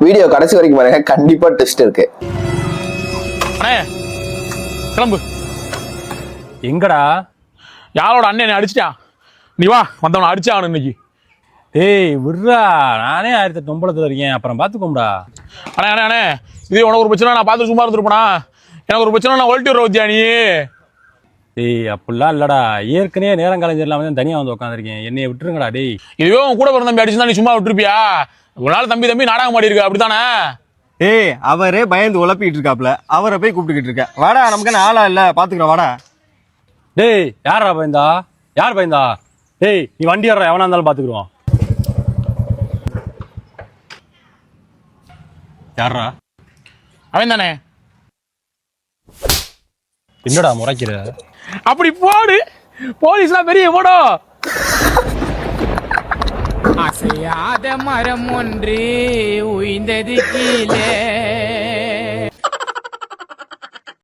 Video கடைசி வரைக்கும் பாருங்க, கண்டிப்பா ட்விஸ்ட் இருக்கு. கிளம்பு. எங்கடா? யாரோட அண்ணன் அடிச்சிட்டான்? நீ வா, வந்தவன அடிச்சாகணும் இன்னைக்கு. டேய் விட்றா, நானே 1800 இருக்கேன், அப்புறம் பார்த்துக்கோம்டா. அண்ணே அண்ணே அண்ணே, இதே உனக்கு ஒரு பிரச்சனை நான் பார்த்து சும்மா இருந்துருப்பேனா? எனக்கு ஒரு பிரச்சனை நான் ஒல்ட்டி வச்சியா நீ? டேய் அப்படிலாம் இல்லடா, ஏற்கனவே நேரம் காலேஜ் இல்லாம தான் தனியாக வந்து உட்காந்துருக்கேன், என்னைய விட்டுருங்கடா. டேய் இதுவே உன் கூட பிறந்த தம்பி அடிச்சுதான் நீ சும்மா விட்டுருப்பியா? ஒரு நாள் தம்பி தம்பி நாடகம் ஆடி இருக்க, அப்படித்தானே? ஏய் அவரே பயந்து உழப்பிட்டு இருக்காப்ல, அவரை போய் கூப்பிட்டுக்கிட்டு இருக்க. வாடா, நமக்கு ஆளா இல்ல, பாத்துக்கிறோம் வாடா. டேய் யாரா பயந்தா? யார் பயந்தா? டேய் நீ வண்டி ஏற, எவனா இருந்தாலும் பார்த்துக்குருவான். யாரா? அவன் தானே. என்னடா முறைக்கிற? அப்படி போடு, போலீஸ்லாம் பெரிய போடோ. அசையாத மரம் ஒன்று உய்ந்தது கீழே